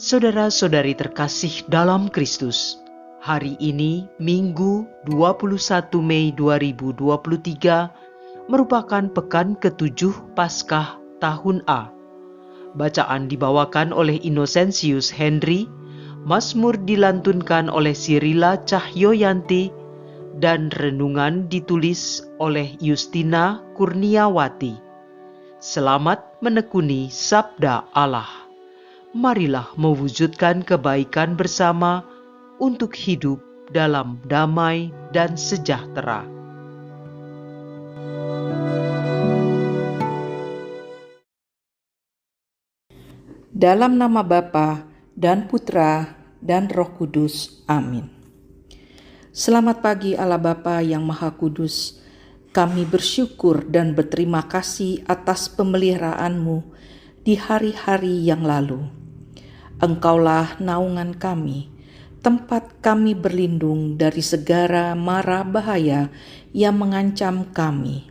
Saudara-saudari terkasih dalam Kristus, hari ini Minggu 21 Mei 2023 merupakan pekan ke-7 Paskah tahun A. Bacaan dibawakan oleh Innocentius Henry, Mazmur dilantunkan oleh Sirila Cahyoyanti, dan renungan ditulis oleh Justina Kurniawati. Selamat menekuni Sabda Allah. Marilah mewujudkan kebaikan bersama untuk hidup dalam damai dan sejahtera. Dalam nama Bapa dan Putra dan Roh Kudus. Amin. Selamat pagi Allah Bapa yang Maha Kudus. Kami bersyukur dan berterima kasih atas pemeliharaan-Mu di hari-hari yang lalu. Engkaulah naungan kami, tempat kami berlindung dari segala mara bahaya yang mengancam kami.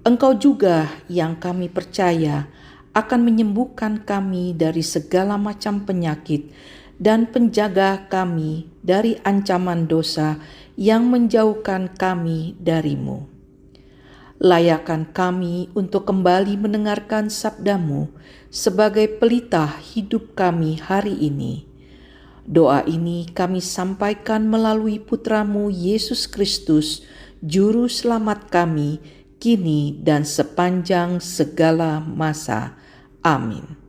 Engkau juga yang kami percaya akan menyembuhkan kami dari segala macam penyakit dan penjaga kami dari ancaman dosa yang menjauhkan kami dari-Mu. Layakkan kami untuk kembali mendengarkan sabda-Mu sebagai pelita hidup kami hari ini. Doa ini kami sampaikan melalui Putra-Mu Yesus Kristus, Juru Selamat kami, kini dan sepanjang segala masa. Amin.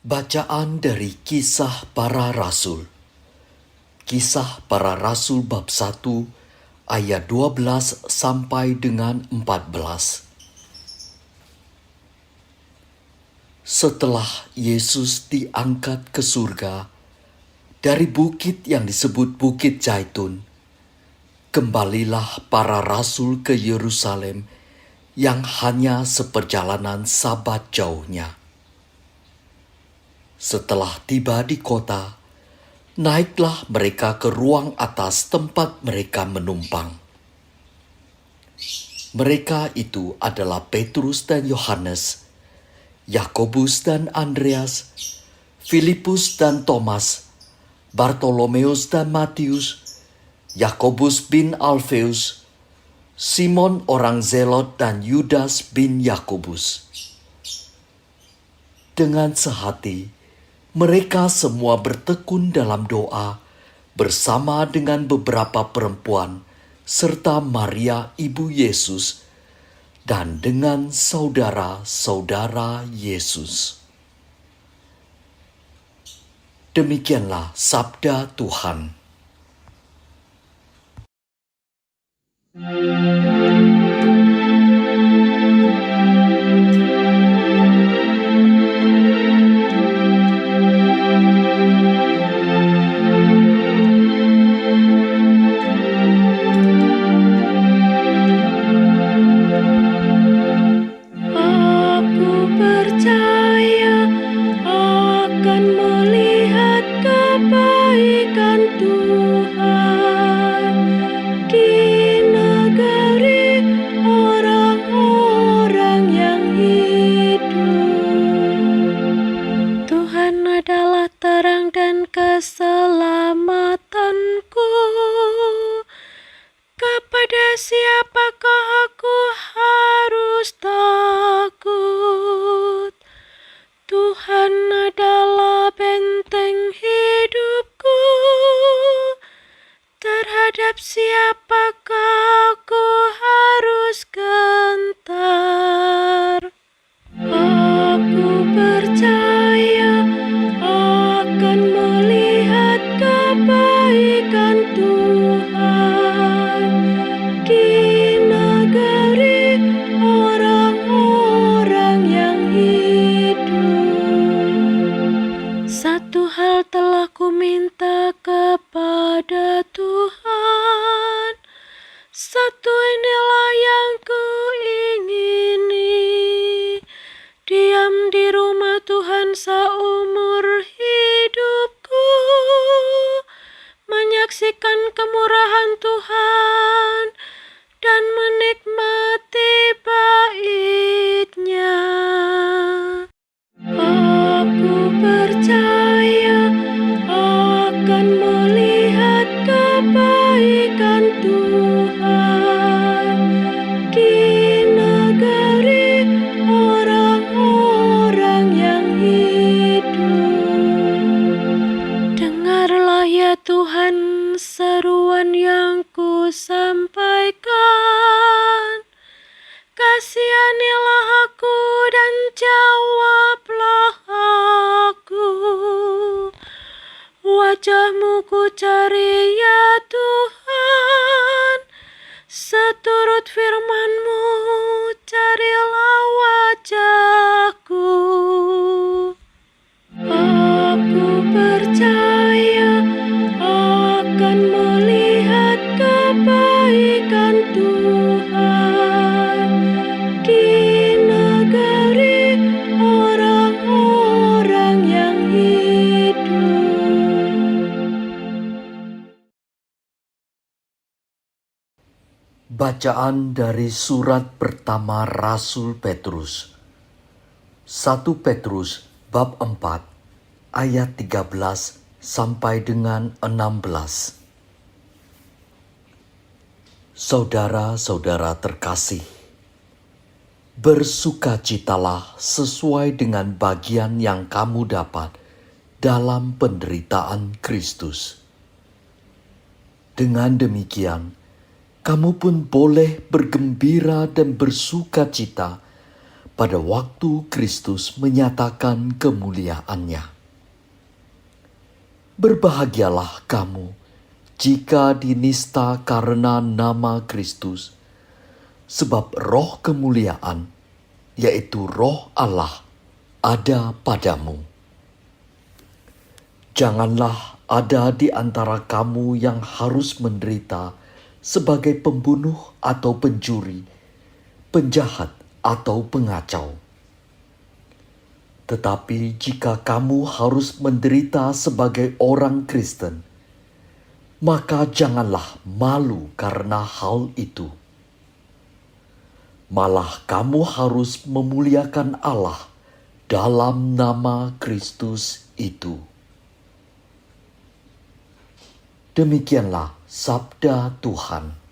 Bacaan dari Kisah Para Rasul. Kisah Para Rasul bab 1 ayat 12 sampai dengan 14. Setelah Yesus diangkat ke surga dari bukit yang disebut Bukit Zaitun, kembalilah para rasul ke Yerusalem yang hanya seperjalanan Sabat jauhnya. Setelah tiba di kota, naiklah mereka ke ruang atas tempat mereka menumpang. Mereka itu adalah Petrus dan Yohanes, Yakobus dan Andreas, Filipus dan Thomas, Bartolomeus dan Matius, Yakobus bin Alfeus, Simon orang Zelot dan Yudas bin Yakobus. Dengan sehati, mereka semua bertekun dalam doa bersama dengan beberapa perempuan serta Maria ibu Yesus dan dengan saudara-saudara Yesus. Demikianlah sabda Tuhan. Keselamatanku, kepada siapakah aku harus takut? Tuhan adalah benteng hidupku, terhadap siapakah aku harus gentar? Aku percaya akan melihat kebaikan Tuhan di negeri orang-orang yang hidup. Satu hal telah ku minta kepada Tuhan, satu inilah yang ku ingini, diam di rumah Tuhan seumur hidupku, menyaksikan kemurahan Tuhan dan menikmati bait-Nya. ku sampaikan. Kasihanilah aku dan jawablah aku. Wajah-Mu ku cari ya Tuhan, seturut firman-Mu carilah wajah-Ku. Aku percaya akan melihat kebaikan Tuhan di negeri orang-orang yang hidup. Bacaan dari surat pertama Rasul Petrus. 1 Petrus bab 4 ayat 13 sampai dengan 16. Saudara-saudara terkasih, bersukacitalah sesuai dengan bagian yang kamu dapat dalam penderitaan Kristus. Dengan demikian, kamu pun boleh bergembira dan bersukacita pada waktu Kristus menyatakan kemuliaannya. Berbahagialah kamu jika dinista karena nama Kristus, sebab roh kemuliaan, yaitu roh Allah, ada padamu. Janganlah ada di antara kamu yang harus menderita sebagai pembunuh atau pencuri, penjahat atau pengacau. Tetapi jika kamu harus menderita sebagai orang Kristen, maka janganlah malu karena hal itu. Malah kamu harus memuliakan Allah dalam nama Kristus itu. Demikianlah sabda Tuhan.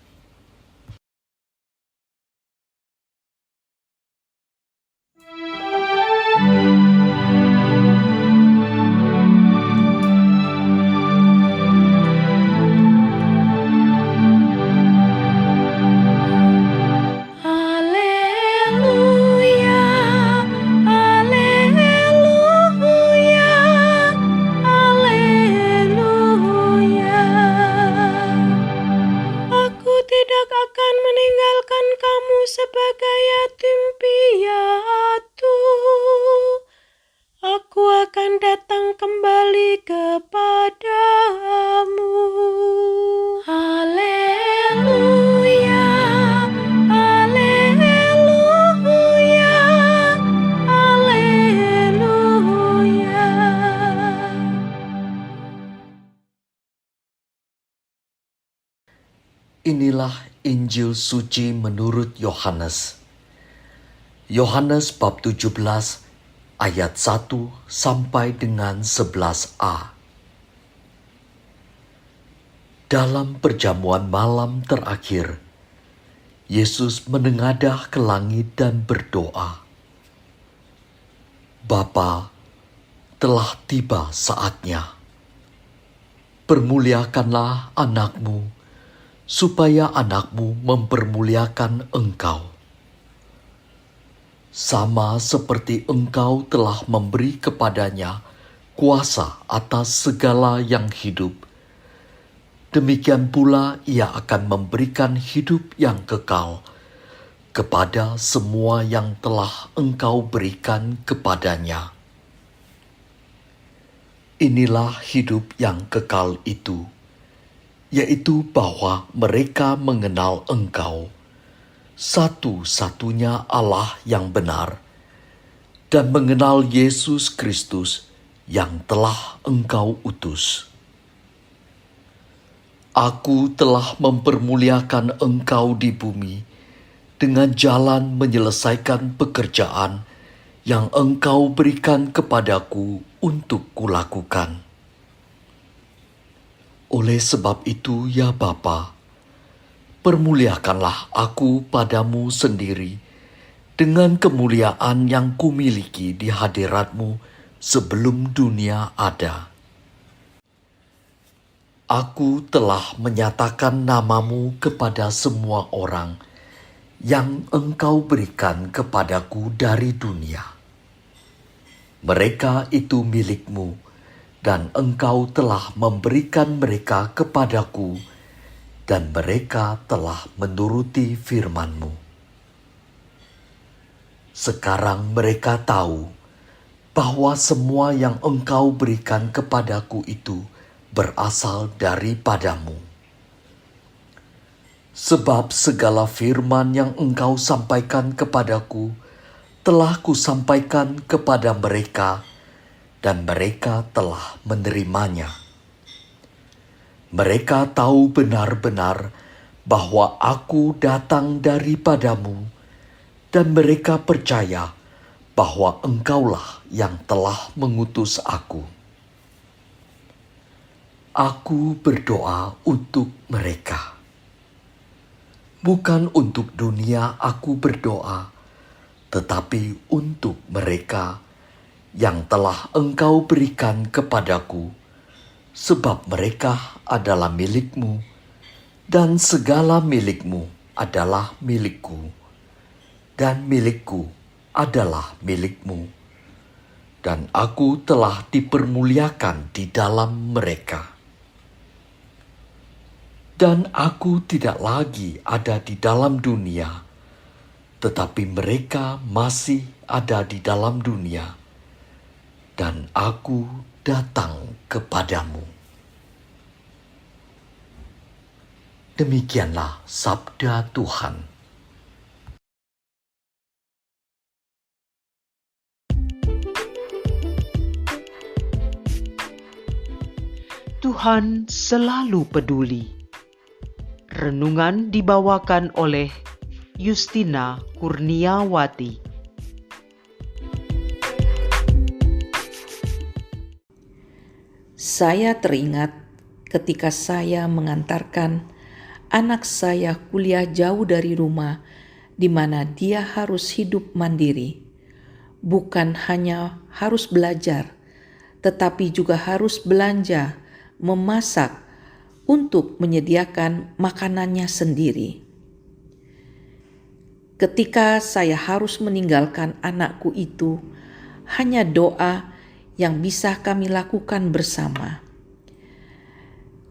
Sebagai yatim piatu, aku akan datang kembali kepadamu. Haleluya, haleluya, haleluya. Inilah Injil suci menurut Yohanes. Yohanes bab 17 ayat 1 sampai dengan 11a. Dalam perjamuan malam terakhir, Yesus menengadah ke langit dan berdoa, "Bapa, telah tiba saatnya. Permuliakanlah anakmu, supaya anakmu mempermuliakan engkau. Sama seperti engkau telah memberi kepadanya kuasa atas segala yang hidup, demikian pula ia akan memberikan hidup yang kekal kepada semua yang telah engkau berikan kepadanya. Inilah hidup yang kekal itu, yaitu bahwa mereka mengenal Engkau, satu-satunya Allah yang benar, dan mengenal Yesus Kristus yang telah Engkau utus. Aku telah mempermuliakan Engkau di bumi dengan jalan menyelesaikan pekerjaan yang Engkau berikan kepadaku untuk kulakukan. Oleh sebab itu, ya Bapa, permuliakanlah aku padamu sendiri dengan kemuliaan yang kumiliki di hadirat-Mu sebelum dunia ada. Aku telah menyatakan namamu kepada semua orang yang Engkau berikan kepadaku dari dunia. Mereka itu milikmu, dan Engkau telah memberikan mereka kepadaku, dan mereka telah menuruti firman-Mu. Sekarang mereka tahu bahwa semua yang Engkau berikan kepadaku itu berasal daripadamu. Sebab segala firman yang Engkau sampaikan kepadaku telah kusampaikan kepada mereka, dan mereka telah menerimanya. Mereka tahu benar-benar bahwa aku datang daripadamu, dan mereka percaya bahwa Engkaulah yang telah mengutus aku. Aku berdoa untuk mereka. Bukan untuk dunia aku berdoa, tetapi untuk mereka yang telah Engkau berikan kepadaku, sebab mereka adalah milik-Mu, dan segala milik-Mu adalah milikku, dan milikku adalah milik-Mu, dan aku telah dipermuliakan di dalam mereka. Dan aku tidak lagi ada di dalam dunia, tetapi mereka masih ada di dalam dunia, dan aku datang kepadamu. Demikianlah sabda Tuhan. Tuhan selalu peduli. Renungan dibawakan oleh Justina Kurniawati. Saya teringat ketika saya mengantarkan anak saya kuliah jauh dari rumah, di mana dia harus hidup mandiri. Bukan hanya harus belajar, tetapi juga harus belanja, memasak, untuk menyediakan makanannya sendiri. Ketika saya harus meninggalkan anakku itu, hanya doa yang bisa kami lakukan bersama.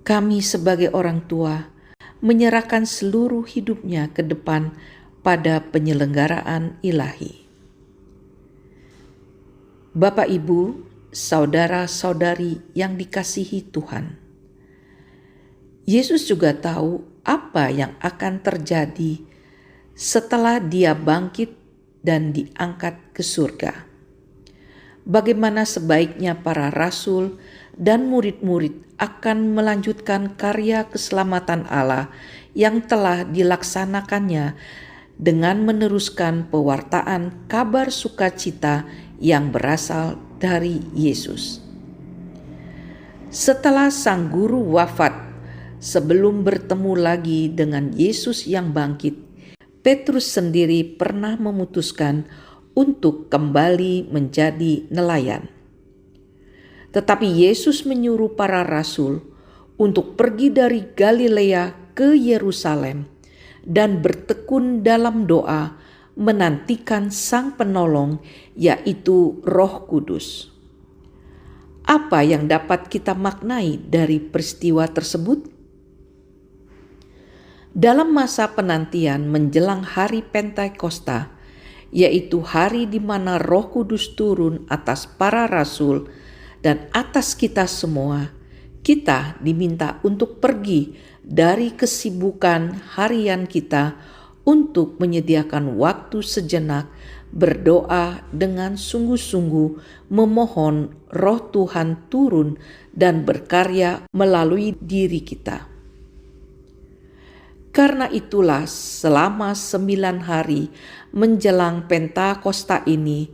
Kami sebagai orang tua menyerahkan seluruh hidupnya ke depan pada penyelenggaraan ilahi. Bapak, Ibu, saudara-saudari yang dikasihi Tuhan, Yesus juga tahu apa yang akan terjadi setelah Dia bangkit dan diangkat ke surga. Bagaimana sebaiknya para rasul dan murid-murid akan melanjutkan karya keselamatan Allah yang telah dilaksanakannya dengan meneruskan pewartaan kabar sukacita yang berasal dari Yesus. Setelah sang guru wafat, sebelum bertemu lagi dengan Yesus yang bangkit, Petrus sendiri pernah memutuskan untuk kembali menjadi nelayan. Tetapi Yesus menyuruh para rasul untuk pergi dari Galilea ke Yerusalem dan bertekun dalam doa menantikan Sang Penolong, yaitu Roh Kudus. Apa yang dapat kita maknai dari peristiwa tersebut? Dalam masa penantian menjelang hari Pentakosta, yaitu hari di mana Roh Kudus turun atas para rasul dan atas kita semua, kita diminta untuk pergi dari kesibukan harian kita untuk menyediakan waktu sejenak berdoa dengan sungguh-sungguh memohon Roh Tuhan turun dan berkarya melalui diri kita. Karena itulah selama 9 hari menjelang Pentakosta ini,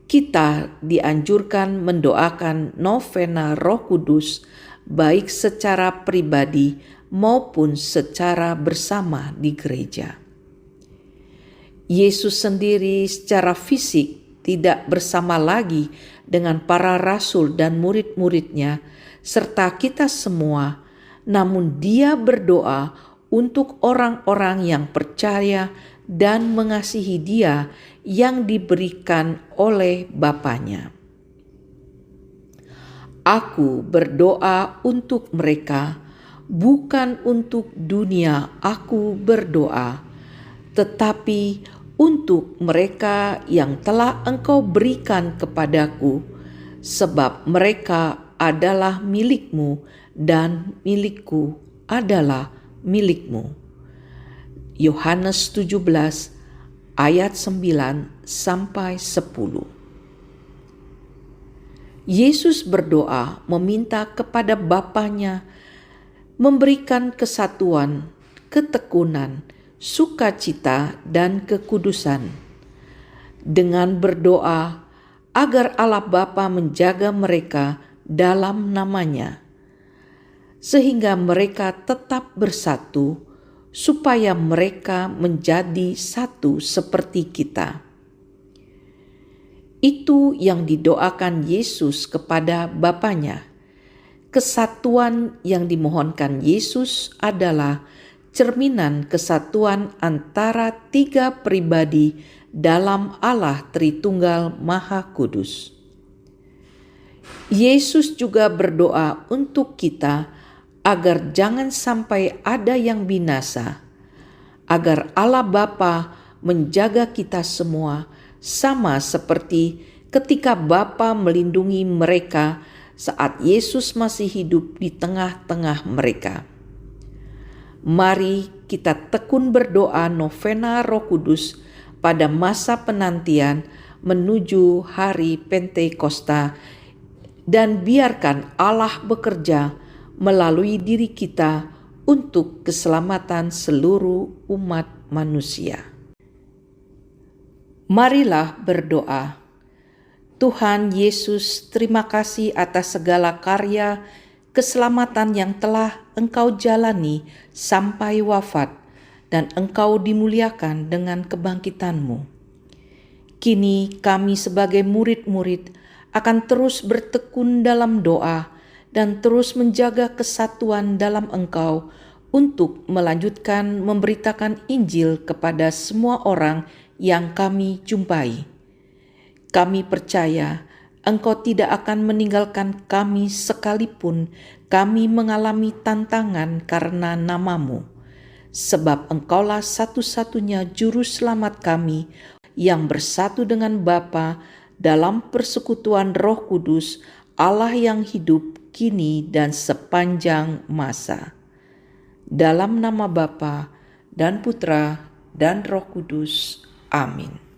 kita dianjurkan mendoakan novena Roh Kudus baik secara pribadi maupun secara bersama di gereja. Yesus sendiri secara fisik tidak bersama lagi dengan para rasul dan murid-muridnya serta kita semua, namun dia berdoa untuk orang-orang yang percaya dan mengasihi dia yang diberikan oleh Bapanya. Aku berdoa untuk mereka, bukan untuk dunia aku berdoa, tetapi untuk mereka yang telah Engkau berikan kepadaku, sebab mereka adalah milik-Mu dan milik-Ku adalah milik-Mu. Yohanes 17 ayat 9 sampai 10. Yesus berdoa meminta kepada Bapanya memberikan kesatuan, ketekunan, sukacita, dan kekudusan. Dengan berdoa agar Allah Bapa menjaga mereka dalam namanya, sehingga mereka tetap bersatu, supaya mereka menjadi satu seperti kita. Itu yang didoakan Yesus kepada Bapanya. Kesatuan yang dimohonkan Yesus adalah cerminan kesatuan antara tiga pribadi dalam Allah Tritunggal Maha Kudus. Yesus juga berdoa untuk kita agar jangan sampai ada yang binasa, agar Allah Bapa menjaga kita semua sama seperti ketika Bapa melindungi mereka saat Yesus masih hidup di tengah-tengah mereka. Mari kita tekun berdoa novena Roh Kudus pada masa penantian menuju hari Pentakosta, dan biarkan Allah bekerja melalui diri kita untuk keselamatan seluruh umat manusia. Marilah berdoa. Tuhan Yesus, terima kasih atas segala karya keselamatan yang telah Engkau jalani sampai wafat, dan Engkau dimuliakan dengan kebangkitan-Mu. Kini kami sebagai murid-murid akan terus bertekun dalam doa dan terus menjaga kesatuan dalam Engkau untuk melanjutkan memberitakan Injil kepada semua orang yang kami jumpai. Kami percaya Engkau tidak akan meninggalkan kami sekalipun kami mengalami tantangan karena nama-Mu, sebab Engkaulah satu-satunya juru selamat kami yang bersatu dengan Bapa dalam persekutuan Roh Kudus, Allah yang hidup kini dan sepanjang masa. Dalam nama Bapa dan Putra dan Roh Kudus. Amin.